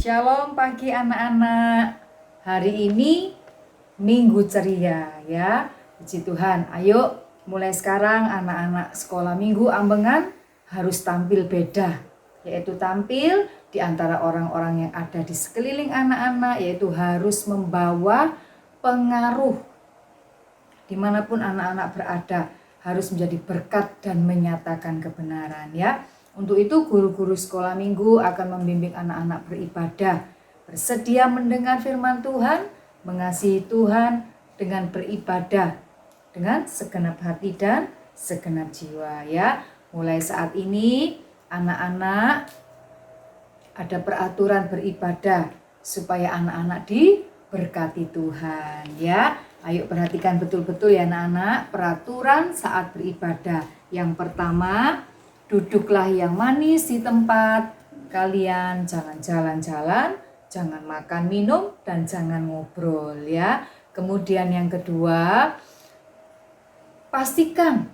Shalom pagi anak-anak. Hari ini Minggu ceria ya. Puji Tuhan. Ayo mulai sekarang anak-anak sekolah Minggu Ambengan harus tampil beda. Yaitu tampil di antara orang-orang yang ada di sekeliling anak-anak, yaitu harus membawa pengaruh. Dimanapun anak-anak berada harus menjadi berkat dan menyatakan kebenaran ya. Untuk itu guru-guru sekolah minggu akan membimbing anak-anak beribadah, bersedia mendengar firman Tuhan, mengasihi Tuhan dengan beribadah, dengan segenap hati dan segenap jiwa ya. Mulai saat ini anak-anak ada peraturan beribadah supaya anak-anak diberkati Tuhan ya. Ayo perhatikan betul-betul ya anak-anak, peraturan saat beribadah. Yang pertama, duduklah yang manis di tempat kalian, jangan jalan-jalan, jangan makan minum, dan jangan ngobrol ya. Kemudian yang kedua, pastikan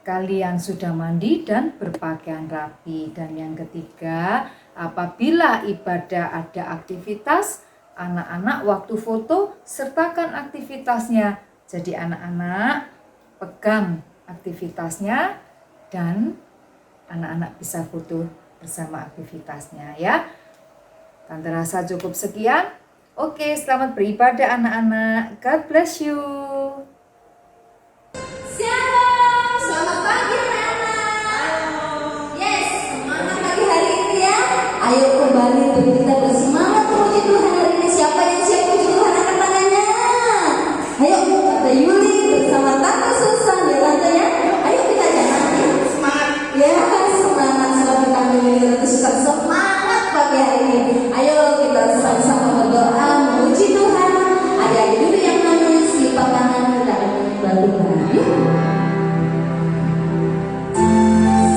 kalian sudah mandi dan berpakaian rapi. Dan yang ketiga, apabila ibadah ada aktivitas, anak-anak waktu foto sertakan aktivitasnya. Jadi anak-anak pegang aktivitasnya dan anak-anak bisa foto bersama aktivitasnya ya. Tante rasa cukup sekian. Oke, selamat beribadah anak-anak. God bless you. Shalom, selamat pagi anak-anak. Yes, semangat pagi hari ini ya. Ayo kembali untuk kita bersemangat memuji Tuhan hari ini. Siapa yang siap memuji Tuhan angkat tangannya? Ayo, Tante Yuli bersama Tante Susan ya Tante ya. Ayo kita jalan ya. Semangat. Ya, semangat seperti Tante Yuli Tante Susan. Semangat pagi hari ini. Ayo kita sama-sama berdoa memuji Tuhan. Adik-adik dulu yang manis, lipat tangan kita akan menyembah Tuhan. Yuk.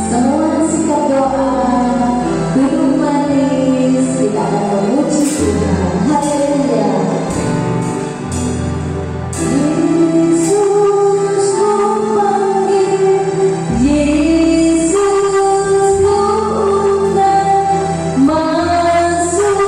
Semua sikap doa, duduk manis, kita akan memuji Tuhan. Haleluya. Yesus ku panggil, Yesus ku undang, masuk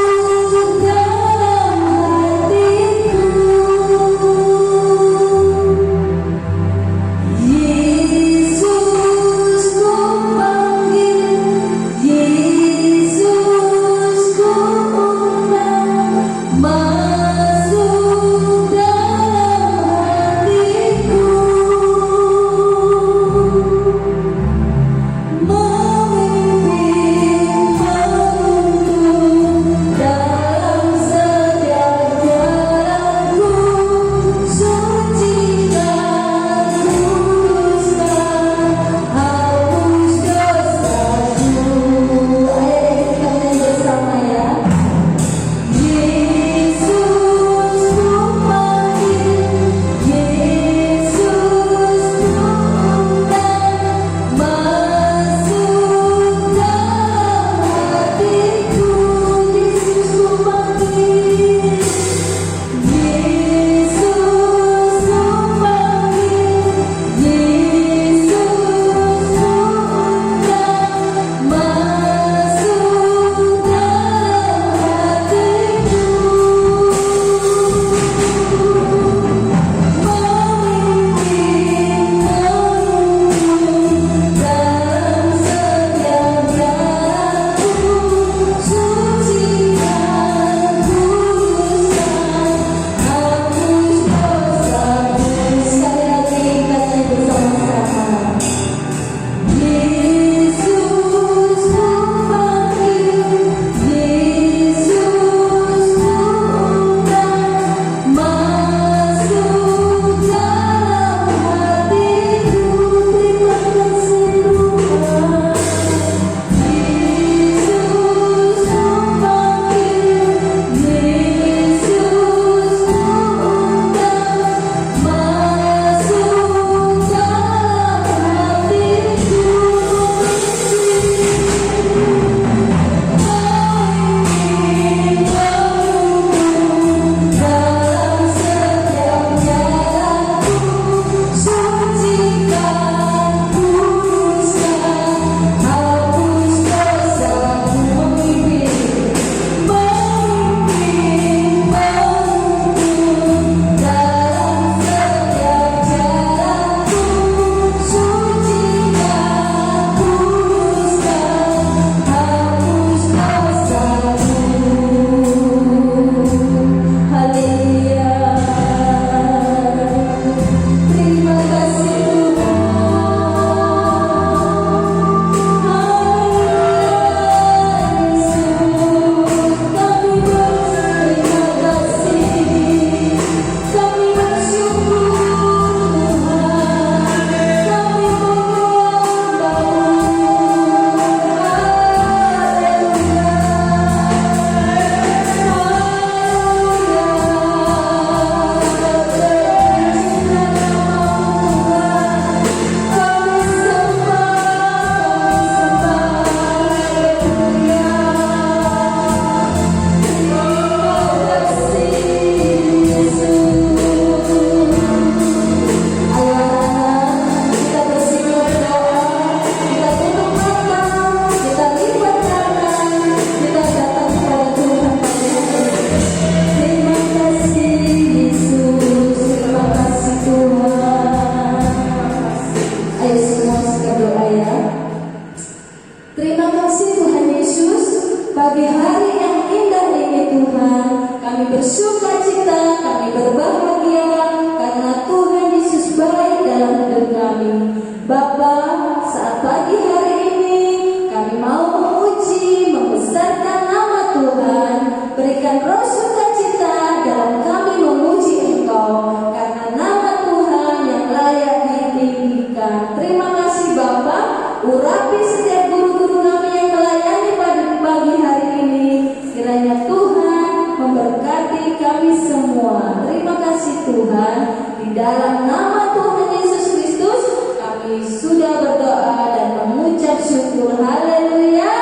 pagi hari ini kami mau memuji, membesarkan nama Tuhan. Berikan roh sukacita dalam kami memuji Engkau, karena nama Tuhan yang layak ditinggikan. Terima kasih Bapa, urapi setiap guru-guru kami yang melayani pada pagi hari ini. Kiranya Tuhan memberkati kami semua. Terima kasih Tuhan. Di dalam nama Tuhan Yesus Kristus kami sudah berdoa dan mengucap syukur. Haleluya.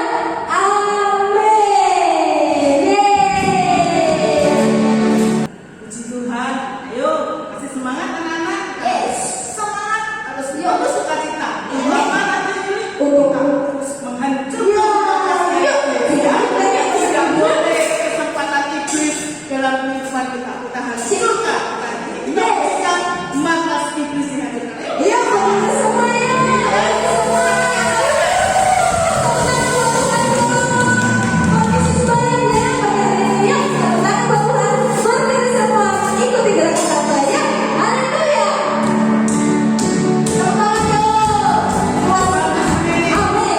Amin. Yeay. Puji Tuhan. Ayo, kasih semangat anak-anak. Yes. Semangat. Harus Yuk. penuh sukacita. Amin. Bapak nanti ini Untuk terus menghancurkan Ya. ya. Ya. Tidak boleh kesempatan iblis dalam kehidupan kita. Kita hancurkan. Kita berikan makas iblis dihancurkan. Ayo. ya, bagi semua ya. Bagi semua. Bagi semuanya, pada hari ini ya, tentang Tuhan. Berdiri semua, ikuti gerakan kata ya. Haleluya. Semangat. Amin.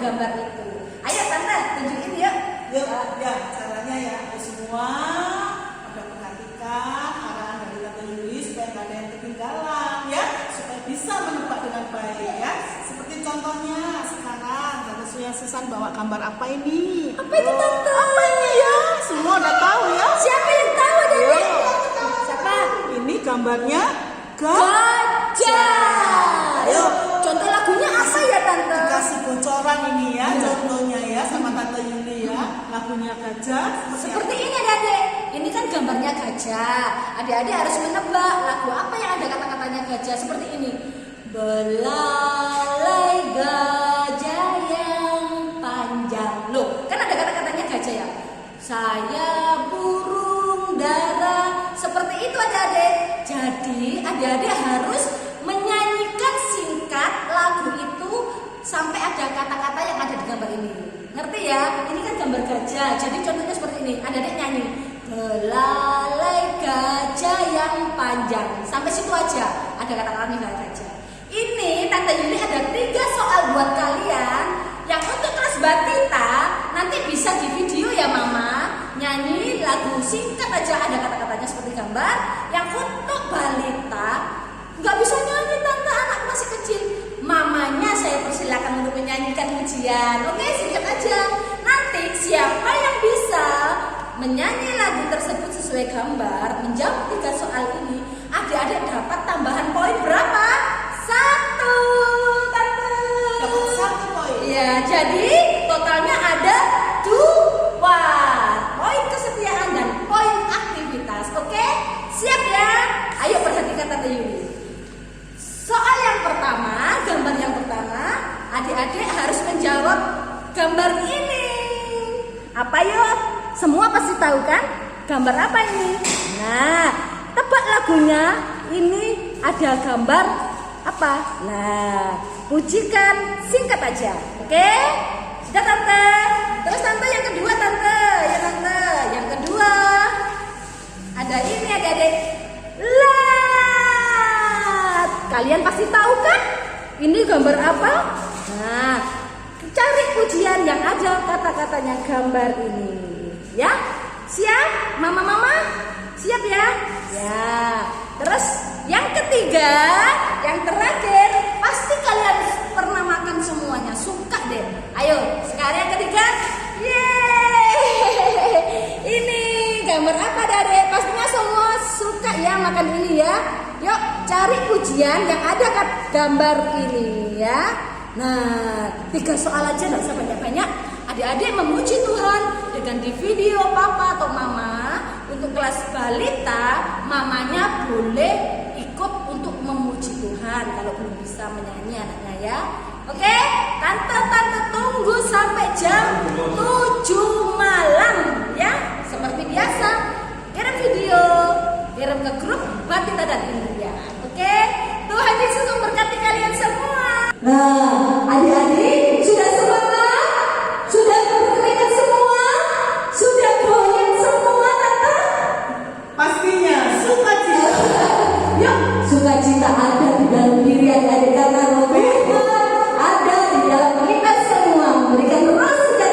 gambar itu. Ayo tante tunjukin yuk. Yuk, ya caranya ya semua pada perhatikan arahan dari Tante Yuli supaya nggak ada yang ketinggalan ya, supaya bisa menebak dengan baik ya. Seperti contohnya sekarang Tante Susan bawa gambar apa ini? Apa itu tante? Apa ini ya? Semua udah tahu ya? Siapa yang tahu dari? Yo. Siapa? Ini gambarnya Gajah. Ayo, contoh lagunya apa ya tante? Dikasih bocoran ini ya, contohnya ya sama Tante Yuli ya. Lagunya gajah Seperti ini adik-adik. Ini kan gambarnya gajah. Adik-adik harus menebak lagu apa yang ada kata-katanya gajah. Seperti ini. Belalai gajah yang panjang. Loh, kan ada kata-katanya gajah ya. Saya burung dara. Seperti itu adik-adik. Jadi adik-adik harus menyanyikan singkat lagu itu sampai ada kata-kata yang ada di gambar ini. Ngerti ya? Ini kan gambar gajah. Jadi contohnya seperti ini. Adik-adik nyanyi. Belalai gajah yang panjang. Sampai situ aja. Ada kata-katanya gajah. Ini Tante Yuli ada 3 soal buat kalian. Yang untuk kelas batita nanti bisa di video ya mama. Nyanyi lagu singkat aja ada kata-katanya seperti gambar. Yang untuk balita nggak bisa nyanyi tante, anak masih kecil. Mamanya saya persilakan untuk menyanyikan ujian. Oke, singkat aja. Nanti siapa yang bisa menyanyi lagu tersebut sesuai gambar, menjawab 3 soal ini, adik-adik dapat tambahan poin berapa? 1, tante. dapat 1 poin. Iya, jadi totalnya ada 2 poin kesetiaan dan poin aktivitas. Oke, siap ya? Ayo perhatikan Tante Yuli. Soal yang pertama, gambar yang pertama, adik-adik harus menjawab gambar ini. Apa yuk? Semua pasti tahu kan? Gambar apa ini? Nah, tebak lagunya. Ini ada gambar apa? Nah, pujikan singkat aja. Oke? Sudah tante. Terus tante yang kedua tante. Ya tante. Yang kedua ada ini adik-adik. Lat. Kalian pasti tahu kan? Ini gambar apa? Nah, cari pujian yang ada kata-katanya gambar ini. Ya? Siap? Mama-mama? Siap ya? Ya. Terus yang ketiga, yang terakhir, pasti kalian pernah makan semuanya, suka deh. Ayo, sekarang yang ketiga. Yeay. Ini gambar apa Dade? Pastinya semua suka ya makan ini ya. Yuk, cari pujian yang ada gambar ini ya. Nah, 3 soal aja, nggak usah banyak-banyak. Adik-adik memuji Tuhan dengan di video papa atau mama. Untuk kelas balita, mamanya boleh ikut untuk memuji Tuhan kalau belum bisa menyanyi anaknya ya. Oke, tante tunggu sampai jam 7 malam ya. Seperti biasa, kirim video, kirim ke grup Batita dan Indria. Oke, Tuhan Yesus memberkati kalian semua. Nah, adik-adik sudah semangat? Sudah berkeringat semua? Sudah goyang semua, tante? Pastinya sukacita. Yuk, sukacita ada di dalam diri adik-adik karena roh Tuhan ada di dalam kita semua memberikan roh sukacita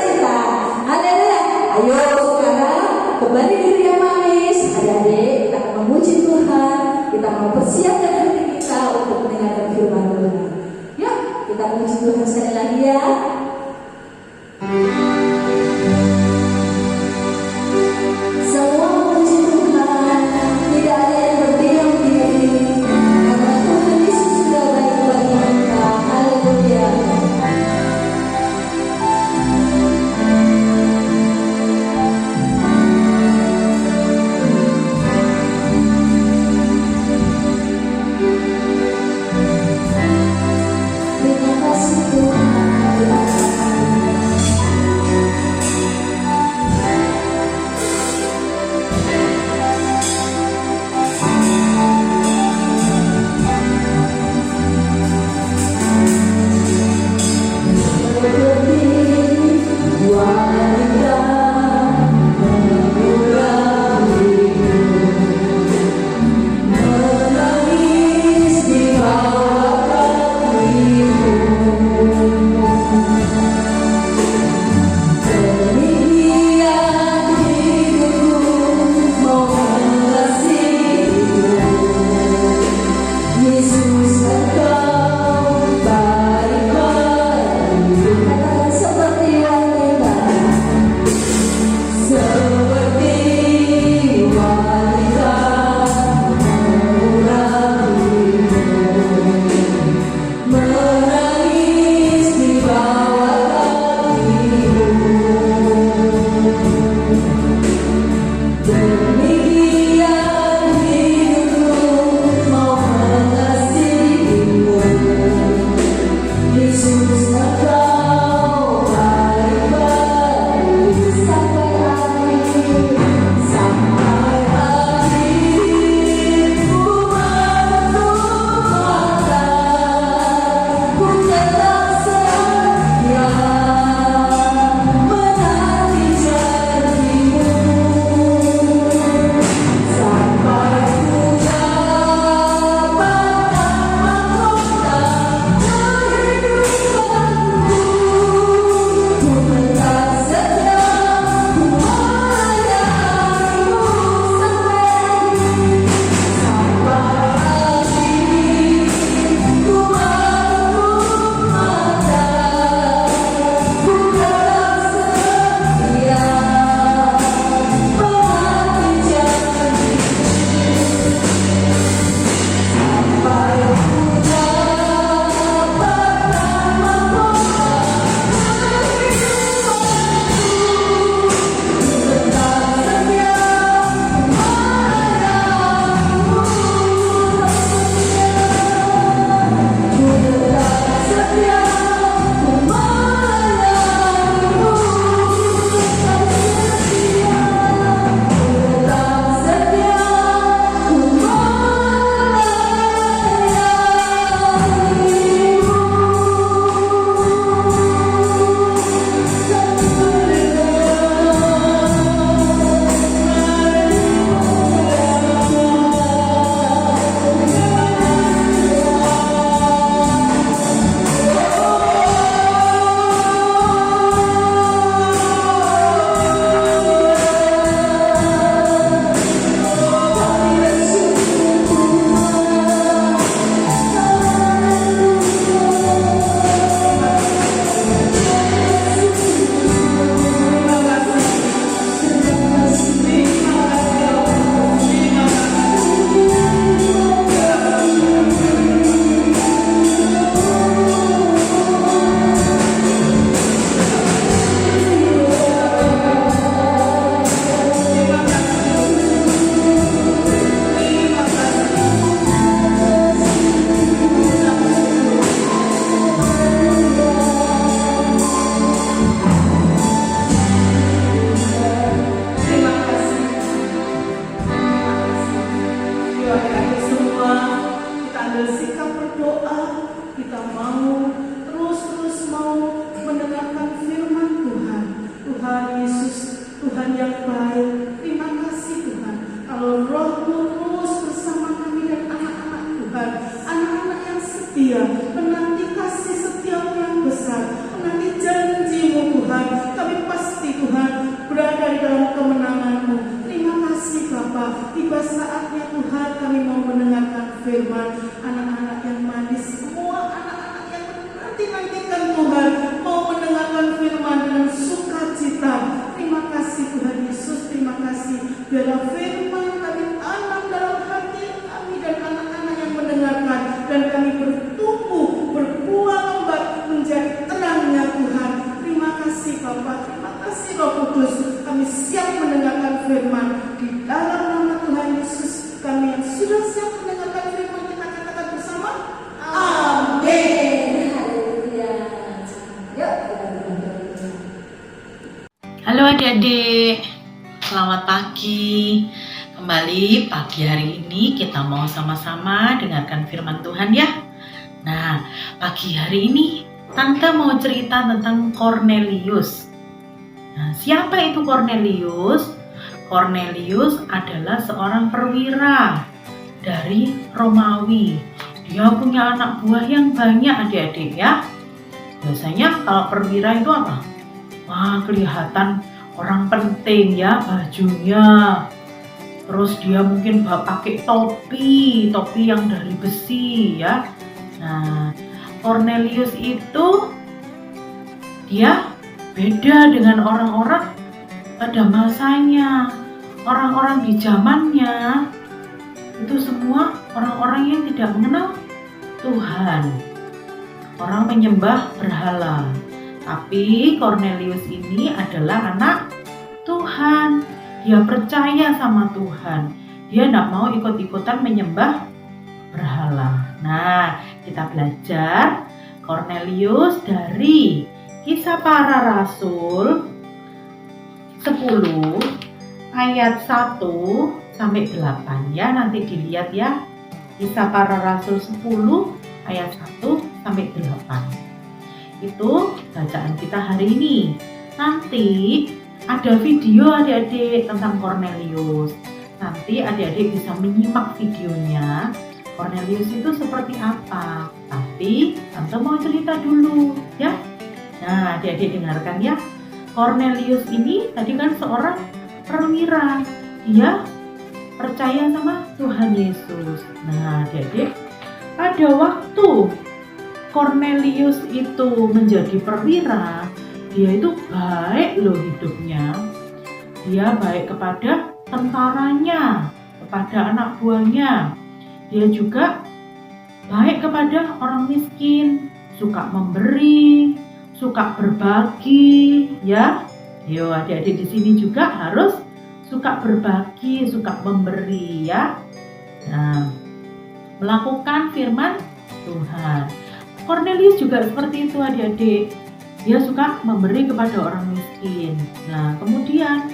Halo adik-adik, selamat pagi. Kembali pagi hari ini kita mau sama-sama dengarkan firman Tuhan ya. Nah, pagi hari ini Tante mau cerita tentang Kornelius. Nah, siapa itu Kornelius? Kornelius adalah seorang perwira dari Romawi. Dia punya anak buah yang banyak adik-adik ya. Biasanya kalau perwira itu apa? Wah, kelihatan orang penting ya bajunya. Terus dia mungkin pakai topi yang dari besi ya. Nah, Kornelius itu dia beda dengan orang-orang pada masanya. Orang-orang di zamannya itu semua orang-orang yang tidak mengenal Tuhan. Orang menyembah berhala. Tapi Kornelius ini adalah anak Tuhan. Dia percaya sama Tuhan. Dia tidak mau ikut-ikutan menyembah berhala. Nah, kita belajar Kornelius dari Kisah Para Rasul 10 ayat 1 sampai 8 ya. Nanti dilihat ya. Kisah Para Rasul 10 ayat 1 sampai 8. Itu bacaan kita hari ini. Nanti ada video adik-adik tentang Kornelius. Nanti adik-adik bisa menyimak videonya. Kornelius itu seperti apa? Tapi Tante mau cerita dulu ya. Nah, adik-adik dengarkan ya. Kornelius ini tadi kan seorang perwira. Dia percaya sama Tuhan Yesus. Nah, adik-adik, pada waktu Kornelius itu menjadi perwira, dia itu baik loh hidupnya. Dia baik kepada tentaranya, kepada anak buahnya. Dia juga baik kepada orang miskin, suka memberi, suka berbagi, ya. Yo, adik-adik di sini juga harus suka berbagi, suka memberi, ya. Nah, melakukan firman Tuhan. Kornelius juga seperti itu adik-adik. Dia suka memberi kepada orang miskin. Nah, kemudian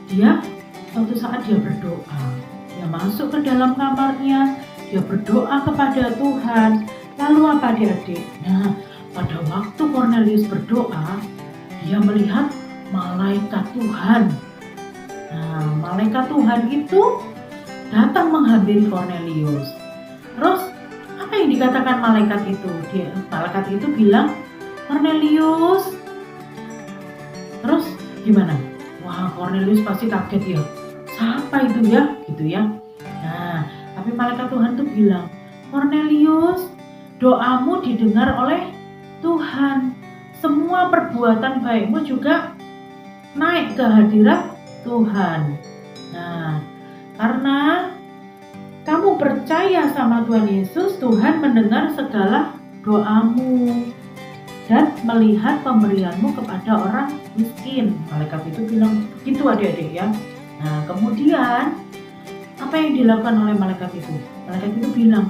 dia suatu saat dia berdoa. Dia masuk ke dalam kamarnya, dia berdoa kepada Tuhan. Lalu apa adik-adik? Nah, pada waktu Kornelius berdoa, dia melihat malaikat Tuhan. Nah, malaikat Tuhan itu datang menghampiri Kornelius. Terus apa yang dikatakan malaikat itu? Malaikat itu bilang, Kornelius. Terus gimana? Wah, Kornelius pasti kaget ya. Siapa itu ya? Gitu ya. Nah, tapi malaikat Tuhan tuh bilang, Kornelius, doamu didengar oleh Tuhan. Semua perbuatan baikmu juga naik ke hadirat Tuhan. Nah, karena kamu percaya sama Tuhan Yesus, Tuhan mendengar segala doamu dan melihat pemberianmu kepada orang miskin. Malaikat itu bilang begitu adik-adik ya. Nah, kemudian apa yang dilakukan oleh malaikat itu? Malaikat itu bilang,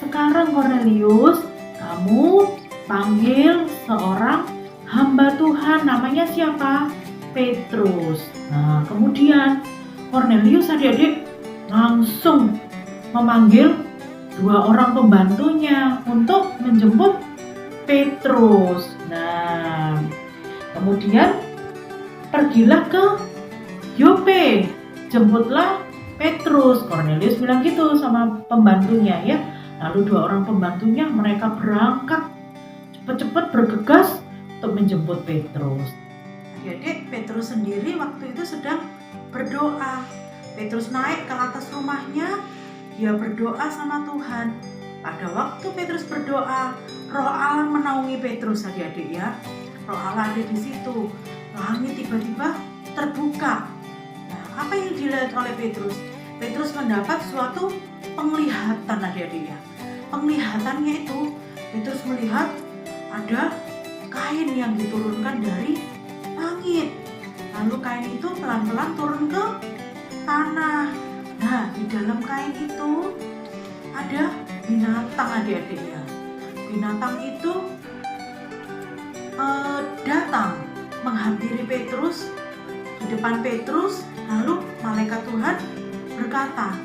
sekarang Kornelius, kamu panggil seorang hamba Tuhan, namanya siapa? Petrus. Nah, kemudian Kornelius adik-adik langsung memanggil 2 orang pembantunya untuk menjemput Petrus. Nah, kemudian pergilah ke Yope, jemputlah Petrus. Kornelius bilang gitu sama pembantunya ya. Lalu 2 orang pembantunya mereka berangkat cepat-cepat bergegas untuk menjemput Petrus. Adik-adik, Petrus sendiri waktu itu sedang berdoa. Petrus naik ke atas rumahnya, dia berdoa sama Tuhan. Pada waktu Petrus berdoa, Roh Allah menaungi Petrus adik-adik ya. Roh Allah ada di situ. Langit tiba-tiba terbuka. Nah, apa yang dilihat oleh Petrus? Petrus mendapat suatu penglihatan adik-adik ya. Penglihatannya itu, Petrus melihat ada kain yang diturunkan dari langit. Lalu kain itu pelan-pelan turun ke tanah. Nah, di dalam kain itu ada binatang adik-adik ya. Binatang itu datang menghampiri Petrus, depan Petrus. Lalu malaikat Tuhan berkata,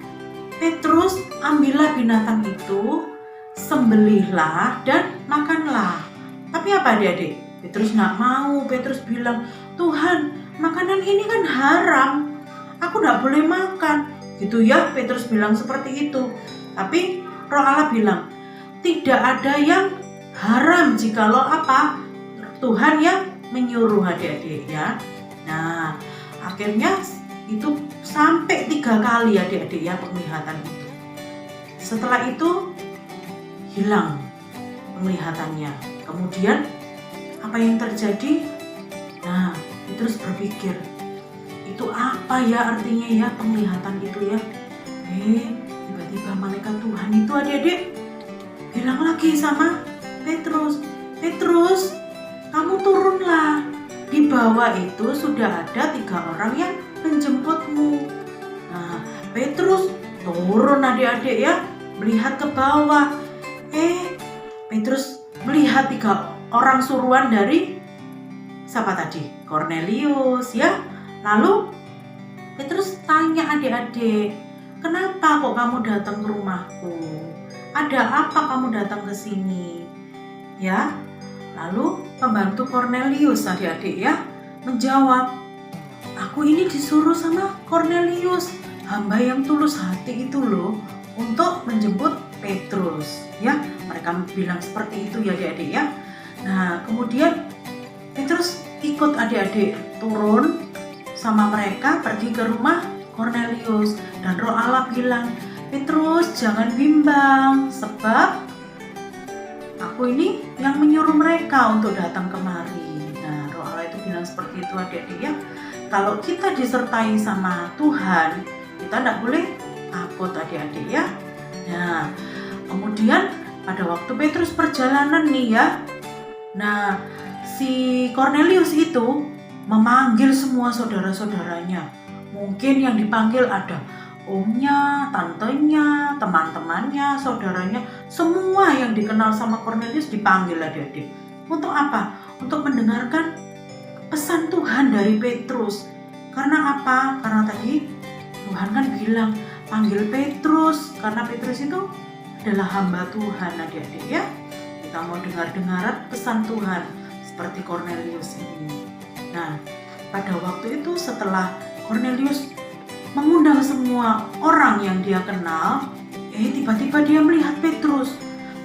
Petrus, ambillah binatang itu, sembelihlah dan makanlah. Tapi apa adik-adik? Petrus nggak mau. Petrus bilang, Tuhan, makanan ini kan haram, aku nggak boleh makan. Gitu ya, Petrus bilang seperti itu. Tapi Roh Allah bilang, tidak ada yang haram jikalau apa? Tuhan yang menyuruh adik-adik ya. Nah, akhirnya itu sampai 3 kali adik-adik ya penglihatan itu. Setelah itu hilang penglihatannya. Kemudian apa yang terjadi? Nah, Petrus berpikir, itu apa ya artinya ya penglihatan itu ya? Tiba-tiba malaikat Tuhan itu adik-adik bilang lagi sama Petrus, Petrus, kamu turunlah. Di bawah itu sudah ada 3 orang yang menjemputmu. Nah, Petrus turun adik-adik ya, melihat ke bawah. Petrus melihat 3 orang suruhan dari siapa tadi? Kornelius ya. Lalu Petrus tanya adik-adik, kenapa kok kamu datang ke rumahku? Ada apa kamu datang ke sini? Ya. Lalu pembantu Kornelius adik-adik ya menjawab, aku ini disuruh sama Kornelius, hamba yang tulus hati itu loh, untuk menjemput Petrus. Ya, mereka bilang seperti itu ya adik-adik ya. Nah, kemudian Petrus ikut adik-adik turun sama mereka pergi ke rumah Kornelius. Dan Roh Allah bilang, Petrus jangan bimbang, sebab aku ini yang menyuruh mereka untuk datang kemari. Nah, Roh Allah itu bilang seperti itu adik-adik ya. Kalau kita disertai sama Tuhan, kita tidak boleh takut adik-adik ya. Nah, kemudian pada waktu Petrus perjalanan nih ya, nah si Kornelius itu memanggil semua saudara-saudaranya. Mungkin yang dipanggil ada omnya, tantenya, teman-temannya, saudaranya, semua yang dikenal sama Kornelius dipanggil adik-adik. Untuk apa? Untuk mendengarkan pesan Tuhan dari Petrus. Karena apa? Karena tadi Tuhan kan bilang panggil Petrus, karena Petrus itu adalah hamba Tuhan adik-adik ya. Kita mau dengar-dengar pesan Tuhan seperti Kornelius ini. Nah, pada waktu itu setelah Kornelius mengundang semua orang yang dia kenal, tiba-tiba dia melihat Petrus.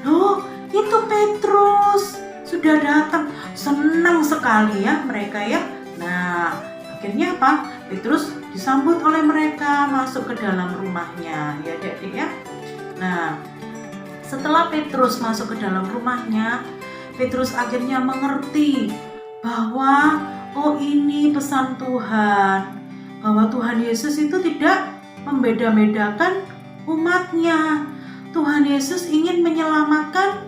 Loh, itu Petrus sudah datang. Senang sekali ya mereka ya. Nah, akhirnya apa? Petrus disambut oleh mereka masuk ke dalam rumahnya ya adik-adik ya. Nah, setelah Petrus masuk ke dalam rumahnya, Petrus akhirnya mengerti bahwa ini pesan Tuhan, bahwa Tuhan Yesus itu tidak membeda-bedakan umatnya. Tuhan Yesus ingin menyelamatkan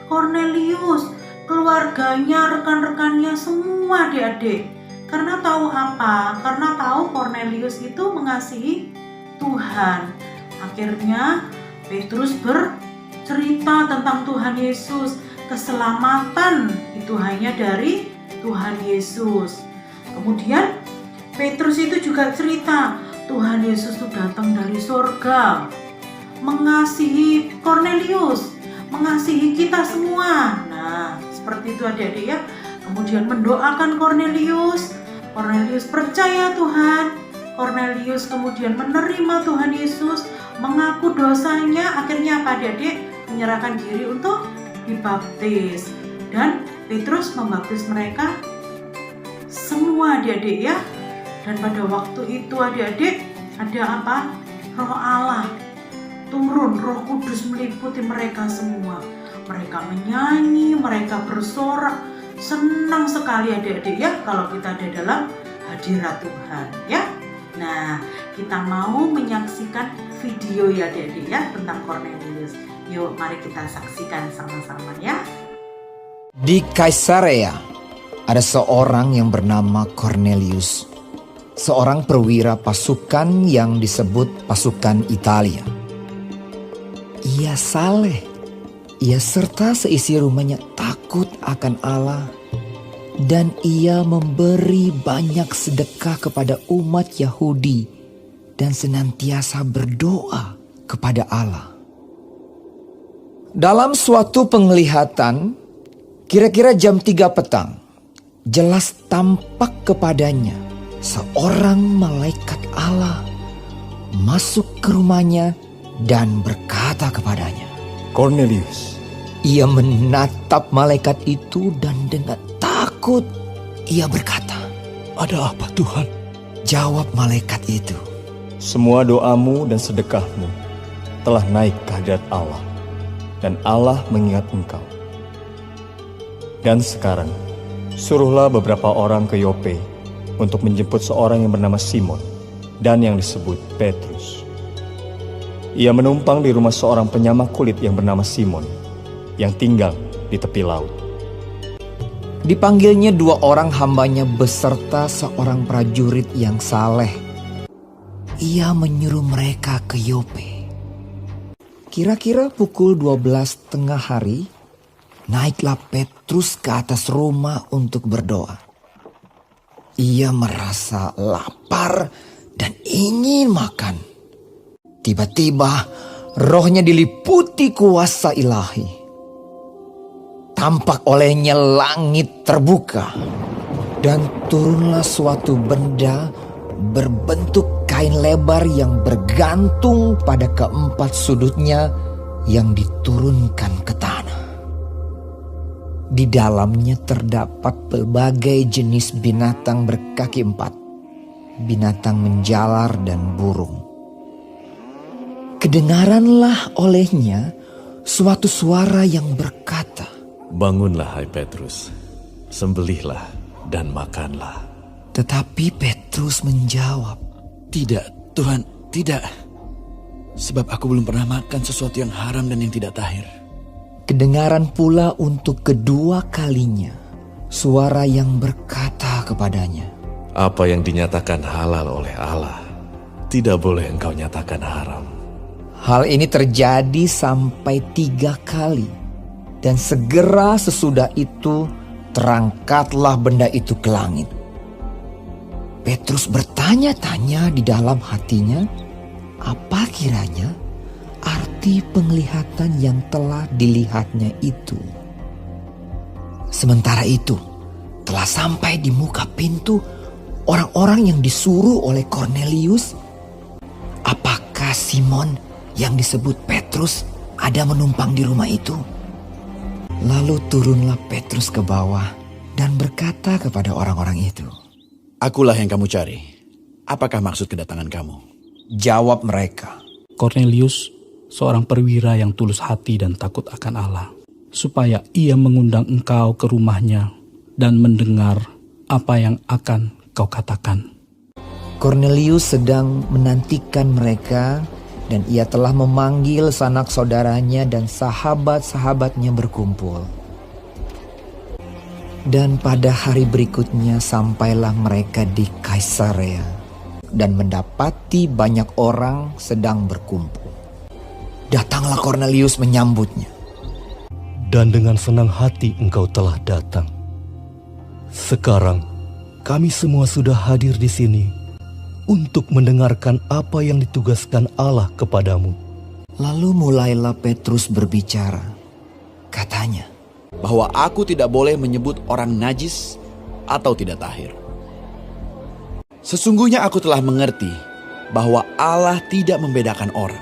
Kornelius, keluarganya, rekan-rekannya, semua adik-adik. Karena tahu apa? Karena tahu Kornelius itu mengasihi Tuhan. Akhirnya Petrus bercerita tentang Tuhan Yesus. Keselamatan itu hanya dari Tuhan Yesus. Kemudian Petrus itu juga cerita, Tuhan Yesus itu datang dari surga, mengasihi Kornelius, mengasihi kita semua. Nah, seperti itu adik-adik ya. Kemudian mendoakan Kornelius. Kornelius percaya Tuhan. Kornelius kemudian menerima Tuhan Yesus, mengaku dosanya. Akhirnya apa adik-adik? Menyerahkan diri untuk dibaptis. Dan Petrus membaptis mereka semua adik-adik ya. Dan pada waktu itu adik-adik ada apa? Roh Allah turun, Roh Kudus meliputi mereka semua. Mereka menyanyi, mereka bersorak. Senang sekali adik-adik ya kalau kita ada dalam hadirat Tuhan ya. Nah, kita mau menyaksikan video ya adik-adik ya tentang Kornelius. Yuk mari kita saksikan sama-sama ya. Di Kaisarea ada seorang yang bernama Kornelius, seorang perwira pasukan yang disebut pasukan Italia. Ia saleh, ia serta seisi rumahnya takut akan Allah dan ia memberi banyak sedekah kepada umat Yahudi dan senantiasa berdoa kepada Allah. Dalam suatu penglihatan, kira-kira jam 3 petang, jelas tampak kepadanya seorang malaikat Allah masuk ke rumahnya dan berkata kepadanya, Cornelius. Ia menatap malaikat itu dan dengan takut ia berkata, Ada apa Tuhan? Jawab malaikat itu, Semua doamu dan sedekahmu telah naik ke hadirat Allah, dan Allah mengingat engkau. Dan sekarang, suruhlah beberapa orang ke Yope untuk menjemput seorang yang bernama Simon dan yang disebut Petrus. Ia menumpang di rumah seorang penyamak kulit yang bernama Simon, yang tinggal di tepi laut. Dipanggilnya 2 orang hambanya beserta seorang prajurit yang saleh. Ia menyuruh mereka ke Yope. Kira-kira pukul 12 tengah hari, naiklah Petrus ke atas rumah untuk berdoa. Ia merasa lapar dan ingin makan. Tiba-tiba rohnya diliputi kuasa ilahi. Tampak olehnya langit terbuka dan turunlah suatu benda berbentuk kain lebar yang bergantung pada keempat sudutnya yang diturunkan ke tanah. Di dalamnya terdapat berbagai jenis binatang berkaki 4, binatang menjalar dan burung. Kedengaranlah olehnya suatu suara yang berkata, Bangunlah hai Petrus, sembelihlah dan makanlah. Tetapi Petrus menjawab, Tidak, Tuhan, tidak. Sebab aku belum pernah makan sesuatu yang haram dan yang tidak tahir. Kedengaran pula untuk kedua kalinya suara yang berkata kepadanya, Apa yang dinyatakan halal oleh Allah, tidak boleh engkau nyatakan haram. Hal ini terjadi sampai 3 kali. Dan segera sesudah itu terangkatlah benda itu ke langit. Petrus bertanya-tanya di dalam hatinya, apa kiranya arti penglihatan yang telah dilihatnya itu. Sementara itu, telah sampai di muka pintu orang-orang yang disuruh oleh Cornelius. Apakah Simon yang disebut Petrus ada menumpang di rumah itu? Lalu turunlah Petrus ke bawah dan berkata kepada orang-orang itu, Akulah yang kamu cari. Apakah maksud kedatangan kamu? Jawab mereka, Cornelius, seorang perwira yang tulus hati dan takut akan Allah, supaya ia mengundang engkau ke rumahnya dan mendengar apa yang akan kau katakan. Cornelius sedang menantikan mereka dan ia telah memanggil sanak saudaranya dan sahabat-sahabatnya berkumpul. Dan pada hari berikutnya sampailah mereka di Kaisarea dan mendapati banyak orang sedang berkumpul. Datanglah Cornelius menyambutnya. Dan dengan senang hati engkau telah datang. Sekarang kami semua sudah hadir di sini untuk mendengarkan apa yang ditugaskan Allah kepadamu. Lalu mulailah Petrus berbicara. Katanya, Bahwa aku tidak boleh menyebut orang najis atau tidak tahir. Sesungguhnya aku telah mengerti bahwa Allah tidak membedakan orang.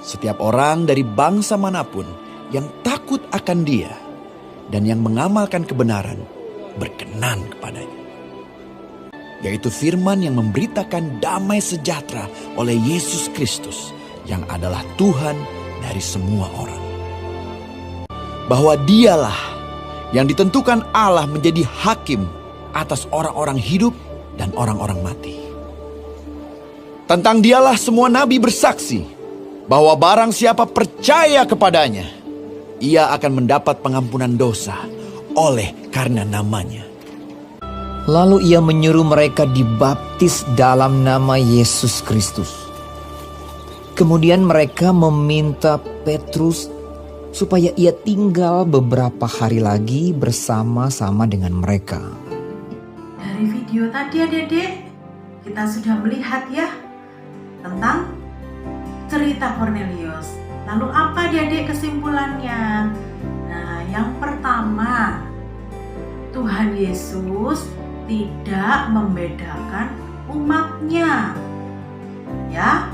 Setiap orang dari bangsa manapun yang takut akan Dia dan yang mengamalkan kebenaran berkenan kepadanya. Yaitu firman yang memberitakan damai sejahtera oleh Yesus Kristus yang adalah Tuhan dari semua orang. Bahwa Dialah yang ditentukan Allah menjadi hakim atas orang-orang hidup dan orang-orang mati. Tentang Dialah semua nabi bersaksi bahwa barang siapa percaya kepadanya, ia akan mendapat pengampunan dosa oleh karena namanya. lalu ia menyuruh mereka dibaptis dalam nama Yesus Kristus. Kemudian mereka meminta Petrus supaya ia tinggal beberapa hari lagi bersama-sama dengan mereka. Dari video tadi adik-adik, kita sudah melihat ya tentang cerita Kornelius. Lalu apa adik-adik kesimpulannya? Nah, yang pertama, Tuhan Yesus tidak membedakan umatnya. Ya,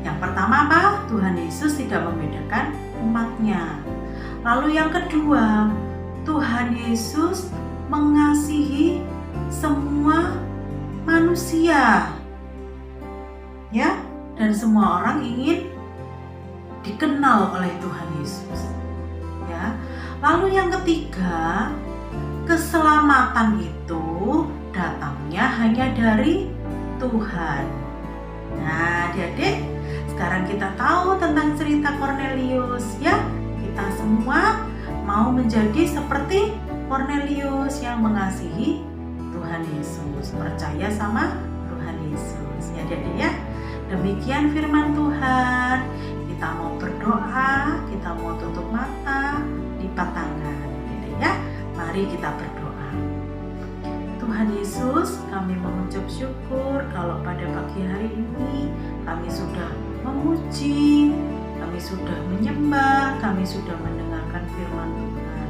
yang pertama apa? Tuhan Yesus tidak membedakan umatnya. Lalu yang kedua, Tuhan Yesus mengasihi semua manusia. Ya, dan semua orang ingin dikenal oleh Tuhan Yesus. Ya. Lalu yang ketiga, keselamatan itu datangnya hanya dari Tuhan. Nah, adik-adik, sekarang kita tahu tentang cerita Kornelius ya. Kita semua mau menjadi seperti Kornelius yang mengasihi Tuhan Yesus, percaya sama Tuhan Yesus. Ya, adik-adik ya. Demikian firman Tuhan. Kita mau berdoa, kita mau tutup mata, lipat tangan, adik-adik ya. Mari kita berdoa. Tuhan Yesus, kami mengucap syukur kalau pada pagi hari ini kami sudah memuji, kami sudah menyembah, kami sudah mendengarkan firman Tuhan.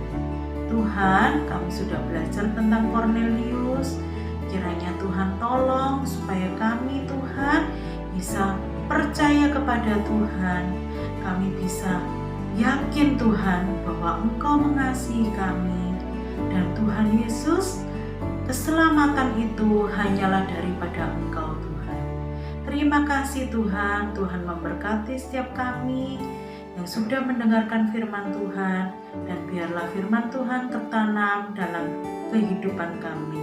Tuhan, kami sudah belajar tentang Kornelius. Kiranya Tuhan tolong supaya kami Tuhan bisa percaya kepada Tuhan. Kami bisa yakin Tuhan bahwa Engkau mengasihi kami. Dan Tuhan Yesus, keselamatan itu hanyalah daripada Engkau Tuhan. Terima kasih Tuhan, Tuhan memberkati setiap kami yang sudah mendengarkan firman Tuhan, dan biarlah firman Tuhan tertanam dalam kehidupan kami.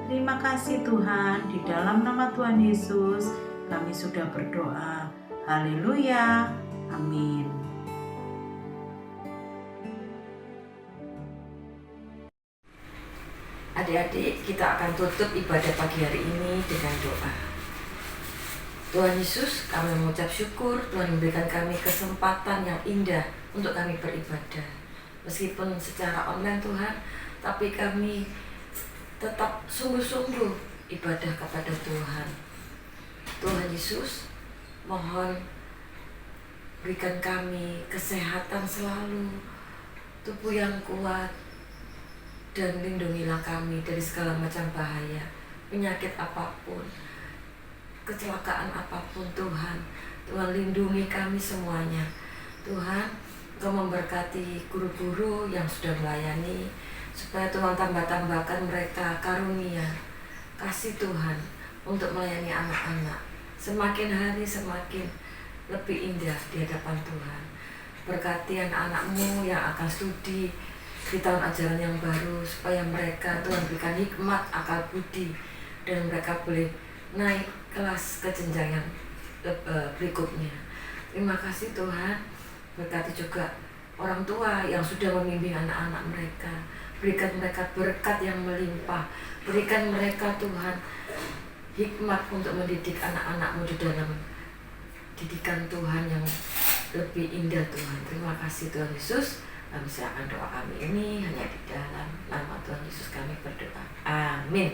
Terima kasih Tuhan, di dalam nama Tuhan Yesus kami sudah berdoa. Haleluya, amin. Adik-adik, kita akan tutup ibadah pagi hari ini dengan doa. Tuhan Yesus, kami mengucap syukur Tuhan memberikan kami kesempatan yang indah untuk kami beribadah. Meskipun secara online Tuhan, tapi kami tetap sungguh-sungguh ibadah kepada Tuhan. Tuhan Yesus, mohon berikan kami kesehatan selalu, tubuh yang kuat, dan lindungilah kami dari segala macam bahaya, penyakit apapun, kecelakaan apapun Tuhan. Tuhan lindungi kami semuanya. Tuhan, Engkau memberkati guru-guru yang sudah melayani, supaya Tuhan tambah-tambahkan mereka karunia, kasih Tuhan untuk melayani anak-anak. Semakin hari semakin lebih indah di hadapan Tuhan. Berkati anak-anakmu yang akan studi di tahun ajaran yang baru, supaya mereka Tuhan berikan hikmat, akal budi, dan mereka boleh naik kelas ke jenjang yang berikutnya. Terima kasih Tuhan. Berkati juga orang tua yang sudah membimbing anak-anak mereka. Berikan mereka berkat yang melimpah. Berikan mereka Tuhan hikmat untuk mendidik anak-anakmu di dalam didikan Tuhan yang lebih indah Tuhan. Terima kasih Tuhan Yesus. Kami serahkan doa kami ini hanya di dalam nama Tuhan Yesus kami berdoa. Amin.